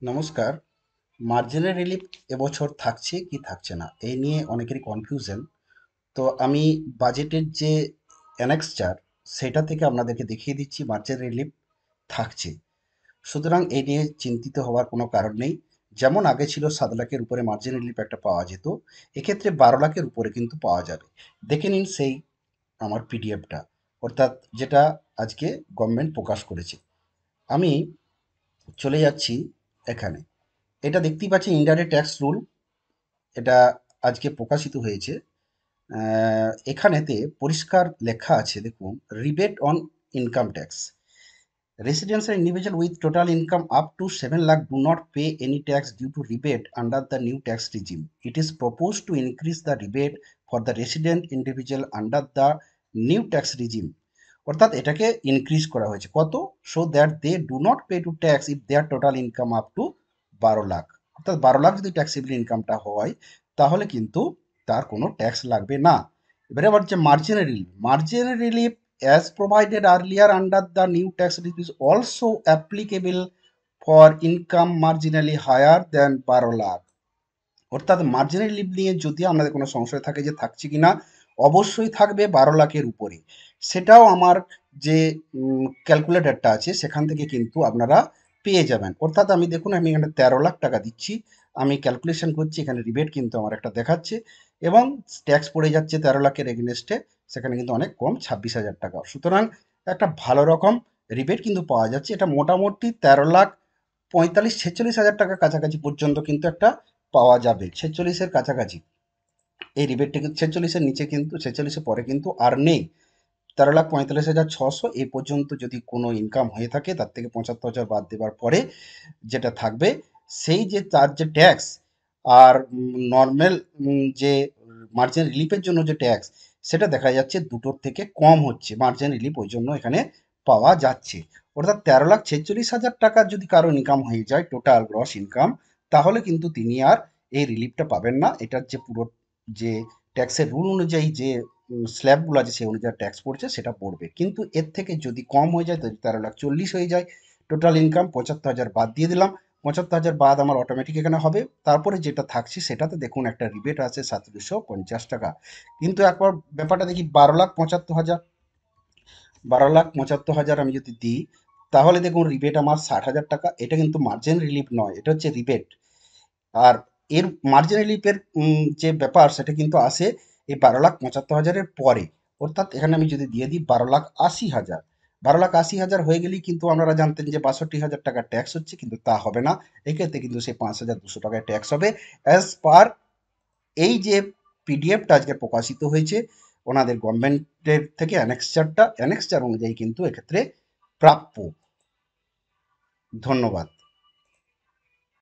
নমস্কার। Marginal relief এবছর থাকছে কি থাকছে না এই নিয়ে অনেকেরই কনফিউশন। তো আমি বাজেটের যে অ্যানেক্সচার সেটা থেকে আপনাদেরকে দেখিয়ে দিচ্ছি মার্জিনাল রিলিফ থাকছে। সুতরাং এই নিয়ে চিন্তিত হওয়ার কোনো কারণ নেই। যেমন আগে ছিল 7 লাখের উপরে মার্জিনাল রিলিফ একটা পাওয়া যেত, এক্ষেত্রে 12 লাখের উপরে কিন্তু পাওয়া যাবে। দেখে নিন সেই আমার পিডিএফটা, অর্থাৎ যেটা আজকে গভর্নমেন্ট প্রকাশ করেছে। আমি চলে যাচ্ছি এখানে। এটা দেখতেই পাচ্ছেন ইনডাইরেক্ট ট্যাক্স রুল, এটা আজকে প্রকাশিত হয়েছে। এখানেতে পরিষ্কার লেখা আছে, দেখুন, rebate on income tax. Residential individual with total income up to 7 lakh do not pay any tax due to rebate under the new tax regime. It is proposed to increase the rebate for the resident individual under the new tax regime. অর্থাৎ এটাকে increase করা হয়েছে কত, so that they do not pay to tax if their total income up to 12 lakh. অর্থাৎ 12 লাখ যদি taxable ইনকামটা হয় তাহলে কিন্তু তার কোনো ট্যাক্স লাগবে না। এবারে আবার যে marginal relief as provided earlier under the new tax regime is also applicable for income marginally higher than 12 lakh. অর্থাৎ মার্জিনাল রিলিফ নিয়ে যদি আপনাদের কোনো সংশয় থাকে যে থাকছে কিনা, অবশ্যই থাকবে 12 লাখের উপরে। সেটাও আমার যে ক্যালকুলেটরটা আছে সেখান থেকে কিন্তু আপনারা পেয়ে যাবেন। অর্থাৎ আমি দেখুন, আমি এখানে 13 লাখ টাকা দিচ্ছি, আমি ক্যালকুলেশন করছি, এখানে রিবেট কিন্তু আমার একটা দেখাচ্ছে এবং ট্যাক্স পড়ে যাচ্ছে 13 লাখের এগেনস্টে, সেখানে কিন্তু অনেক কম 26,000 টাকা। সুতরাং একটা ভালো রকম রিবেট কিন্তু পাওয়া যাচ্ছে। এটা মোটামুটি 13 লাখ 45 46 হাজার টাকা কাছাকাছি পর্যন্ত কিন্তু একটা পাওয়া যাবে, 46-এর কাছাকাছি। এই রিবেটটা কিন্তু 46-এর নিচে, কিন্তু 46-এর পরে কিন্তু আর নেই। 13,45,600 এই পর্যন্ত যদি কোনো ইনকাম হয়ে থাকে, তার থেকে 75,000 বাদ দেওয়ার পরে যেটা থাকবে, সেই যে তার যে ট্যাক্স আর নর্মাল যে মার্জিন রিলিফের জন্য যে ট্যাক্স, সেটা দেখা যাচ্ছে দুটোর থেকে কম হচ্ছে। মার্জিন রিলিফ ওই জন্য এখানে পাওয়া যাচ্ছে। অর্থাৎ 13,46,000 টাকার যদি কারো ইনকাম হয়ে যায়, টোটাল গ্রস ইনকাম, তাহলে কিন্তু তিনি আর এই রিলিফটা পাবেন না। এটার যে পুরো যে ট্যাক্সের রুল অনুযায়ী যে স্ল্যাবগুলো আছে সেই অনুযায়ী ট্যাক্স পড়ছে সেটা পড়বে। কিন্তু এর থেকে যদি কম হয়ে যায়, তো 13,40,000 হয়ে যায়, টোটাল ইনকাম 75,000 বাদ দিয়ে দিলাম, 75,000 বাদ আমার অটোমেটিক এখানে হবে। তারপরে যেটা থাকছে সেটাতে দেখুন একটা রিবেট আছে 3750 টাকা। কিন্তু একবার ব্যাপারটা দেখি, 12,75,000, 12,75,000 আমি যদি দিই, তাহলে দেখুন রিবেট আমার 60,000 টাকা। এটা কিন্তু মার্জিন রিলিফ নয়, এটা হচ্ছে রিবেট। আর এর মার্জিন রিলিফের যে ব্যাপার সেটা কিন্তু আসে এই 12,75,000-এর পরে। অর্থাৎ এখানে আমি যদি দিয়ে দিই 12,80,000, 12,80,000 হয়ে গেলেই কিন্তু আপনারা জানতেন যে 62,000 টাকা ট্যাক্স হচ্ছে, কিন্তু তা হবে না। এক্ষেত্রে কিন্তু সেই 5,200 টাকায় ট্যাক্স হবে, অ্যাজ পার এই যে পিডিএফটা আজকে প্রকাশিত হয়েছে ওনাদের গভর্নমেন্টের থেকে, অ্যানেক্সচার অনুযায়ী কিন্তু এক্ষেত্রে প্রাপ্য। ধন্যবাদ।